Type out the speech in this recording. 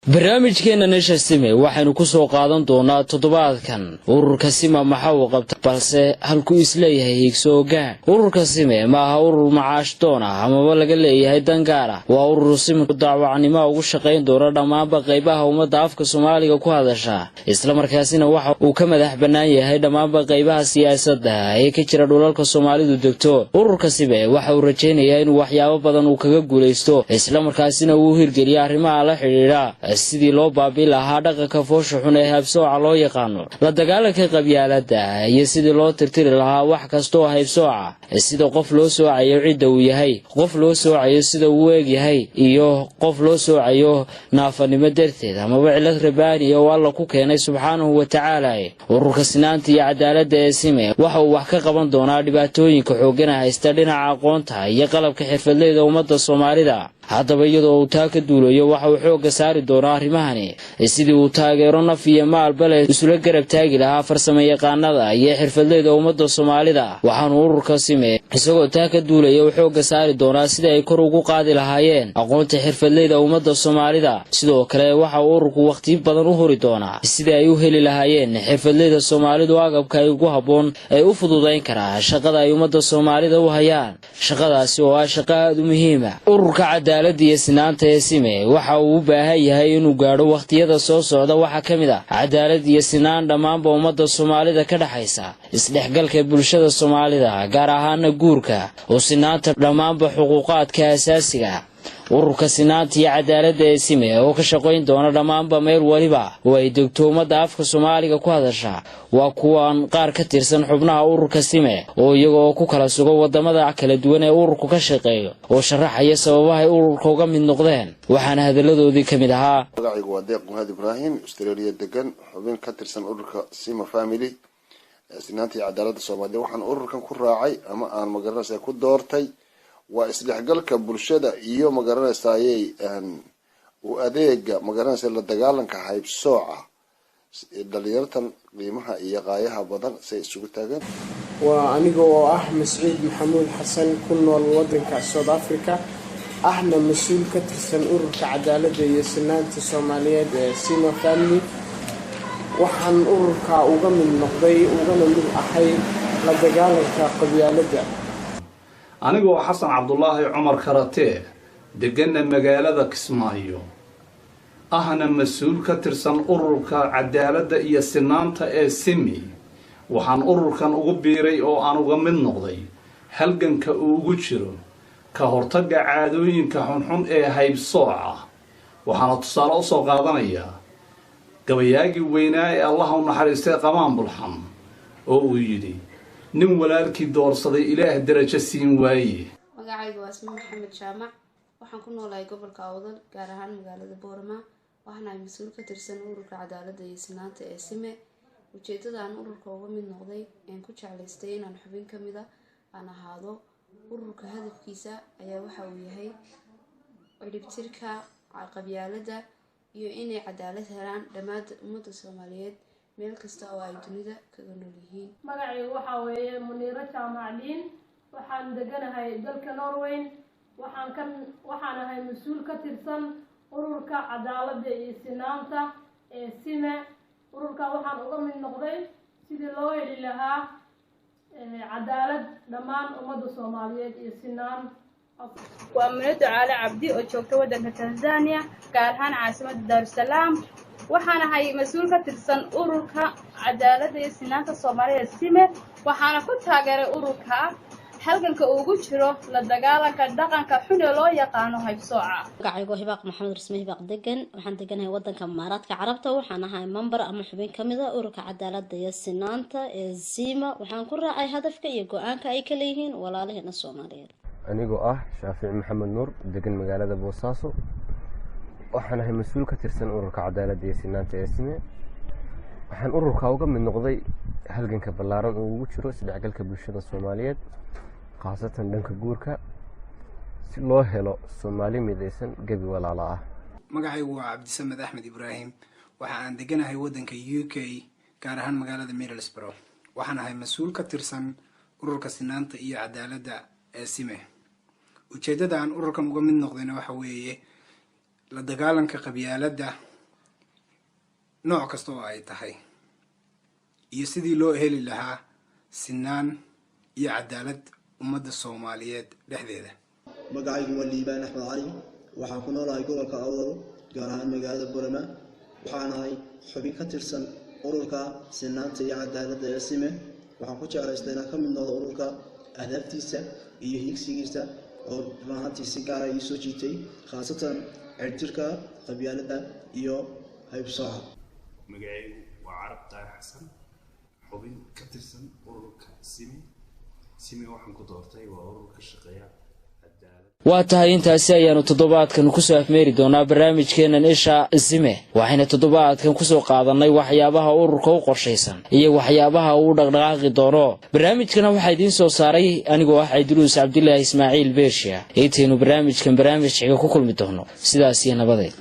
barnaamijkeena Nasha Sime waxaanu ku soo qaadan doonaa toddobaadkan ururka Sima maxaa uu qabtay balse halku isleeyahay higsooga ururka Sime ma aha urur macaash doon ah ama laga leeyahay dan gaar ah waa urur Sima dacwanimo ugu shaqeyn doona dhammaan qaybaha ummadda afka Soomaaliga ku hadasha isla markaasina waxa uu ka madax banaan yahay dhammaan qaybaha siyaasadda ee ka jira dhulalka Soomaalidu degto ururka Sime waxa uu rajaynayaa in waxyaabo badan uu kaga guuleysto isla markaasina uu hirgeliyo arrimaha la xiriira sidii loo baabi'in lahaa dhaqanka foosha xun ee haybsooca loo yaqaano la dagaalanka qabyaaladda iyo sidii loo tirtiri lahaa wax kasta oo haybsooca sida qof loo soocayo cidda uu yahay qof loo soocayo sida uu eeg yahay iyo qof loo soocayo naafanimo darteed ama cilad rabaani oo Alla ku keenay subxaanahu wa ta'aala ururka sinaanta iyo cadaaladda ee Sime waxa uu wax ka qaban doonaa dhibaatooyinka xooggan haysta dhinaca aqoonta iyo qalabka xirfadleyda ummadda Soomaalida haddaba iyadoo uu taa ka duulayo waxa uu xoog saari doonaa arrimahani sidii uu taageero naf iyo maalba leh isula garab taagi lahaa farsamayaqaanada iyo xirfadleyda ummadda Soomaalida waxaanu ururka Sime isagoo taa ka duulaya uu xoog saari doonaa sidii ay kor ugu qaadi lahaayeen aqoonta xirfadleyda ummadda Soomaalida sidoo kale waxa uu ururku waqti badan u hori doonaa sidii ay u heli lahaayeen xirfadleyda Soomaalidu agabka ay ugu haboon ay u fududeyn karaan shaqada ay ummadda Soomaalida u hayaan shaqadaasi oo ah shaqo aad u muhiim ah ururka cadaaladda iyo sinaanta ee Sime waxa uu u baahan yahay inuu gaadho waqtiyada soo socda waxa kamid ah cadaalad iyo sinaan dhammaan ummadda Soomaalida ka dhaxaysa isdhexgalka bulshada Soomaalida gaar ahaan guurka oo sinaanta dhammaan xuquuqaadka aasaasiga ururka sinaanta iyo cadaaladda ee Sime oo ka shaqeyn doona dhammaan meel waliba oo ay degto ummadda afka Soomaaliga ku hadasha waa kuwan qaar ka tirsan xubnaha ururka Sime oo iyagoo ku kala sugan wadamada kala duwan ee ururku ka shaqeeyo oo sharaxaya sababaha ay ururka uga mid noqdeen waxaana hadaladoodii kamid ahaa magaciigu waa Deeq Muhammad Ibrahim Australia degan xubin ka tirsan ururka Sime family sinaanta iyo cadaaladda Soomaaliya waxaan ururkan ku raacay ama aan magaranaysa ku doortay waa isdhexgalka bulshada iyo magaranaysaayay u adeega magaranaysa la dagaalanka haybsooca dhalinyartan qiimaha iyo qaayaha badan say isugu taagan waa aniga oo ah Masciid Maxamuud Xasan ku nool wadanka South Africa ahna mas'uul ka tirsan ururka cadaaladda iyo sinaanta Soomaaliyeed ee Sime family waxaan ururka uga mid noqday ugana mid ahay la dagaalanka qabyaaladda anigoo Xasan Cabdullaahi Cumar Karate degan magaalada Kismaayo ahna mas'uul ka tirsan ururka cadaaladda iyo sinaanta ee Sime waxaan ururkan ugu biiray oo aan uga mid noqday halganka uu ugu jiro ka hortagga caadooyinka xunxun ee haybsooca waxaana tusaale u soo qaadanayaa gabayaagii weynaa ee Allah u naxariistay Qamaan Bulxan oo uu yidhi nin walaalkii doorsaday ilaah darajo siin waaye magacaygu waa Ismaan Maxamed Jaamac waxaan ku noolahay gobolka Awdal gaar ahaan magaalada Boorama waxaan ahay mas'uul ka tirsan ururka cadaaladda iyo sinaanta ee Sime ujeedada aan ururka uga mid noqday aan ku jeclaystay inaan xubin kamid ah aan ahaado ururka hadafkiisa ayaa waxa uu yahay ciribtirka qabyaaladda iyo inay cadaalad helaan dhammaan ummadda Soomaaliyeed meel kasta oo ay dunida kaga nool yihiin magacaygu waxa weeye Muniira Jaamacdiin waxaan deganahay dalka Norway waxaan ahay mas'uul ka tirsan ururka cadaaladda iyo sinaanta ee Sime ururka waxaan uga mid noqday sidii loo heli lahaa cadaalad dhammaan ummadda Soomaaliyeed iyo sinaan waa Munaad Caali Cabdi oo joogta wadanka Tanzania gaar ahaan caasimadda Dar es Salaam waxaan ahay mas'uul ka tirsan ururka cadaaladda iyo sinaanta Soomaaliyeed Sime waxaana ku taageeray ururka halganka ugu jiro la dagaalanka dhaqanka xun ee loo yaqaano haybsooca magacaygu Hibaaq Maxamed Rasmi Hibaaq degan waxaan deganahay wadanka Imaaraadka Carabta waxaan ahay member ama xubin kamid ah ururka cadaaladda iyo sinaanta ee Sime waxaan ku raacay hadafka iyo go'aanka ay ka leeyihiin walaalaheena Soomaaliyeed anigoo ah Shaafici Maxamed Nuur degan magaalada Boosaaso waxaan ahay mas'uul ka tirsan ururka cadaaladda iyo sinaanta ee Sime waxaan ururka uga mid noqday halganka ballaaran oo ugu jiro isdhexgalka bulshada Soomaaliyeed khaasatan dhanka guurka si loo helo Soomaali midaysan gabi walaalo ah magacaygu waa Cabdisamed Axmed Ibraahim waxa aan deganahay wadanka UK gaar ahaan magaalada Middlesbrough waxaan ahay mas'uul ka tirsan ururka sinaanta iyo cadaaladda ee Sime ujeedada aan ururkan uga mid noqdayna waxa weeye la dagaalanka qabyaaladda nooc kasta oo ay tahay iyo sidii loo heli lahaa sinaan iyo cadaalad ummadda Soomaaliyeed dhexdeeda. magacaygu waa Liibaan Axmed Cali waxaan ku noolahay gobolka Awdal gaar ahaan magaalada Boorama waxaan ahay xubin ka tirsan ururka sinaanta iyo cadaaladda ee Sime waxaan ku jeclaystay inaan ka mid noqdo ururka ahdaaftiisa iyo higsigiisa oo runtii si gaar ah ii soo jiitay khaasatan cirtirka qabyaaladda iyo haybsooca. magacaygu waa Carab Taar Xasan xubin ka tirsan ururka Sime waxaan ku doortay waa urur ka shaqeeya waa tahay intaasi ayaanu toddobaadkan ku soo afmeeri doonaa barnaamijkeenan isha Sime waxayna toddobaadkan ku soo qaadanay waxyaabaha ururka u qorshaysan iyo waxyaabaha uu dhaqdhaqaaqi doono. barnaamijkana waxaa idiin soo saaray anigoo ah Cabdiruus Cabdilaahi Ismaaciil Beershiya. intaynu barnaamijkan barnaamij xiga ku kulmi doono sidaas iyo nabadeed.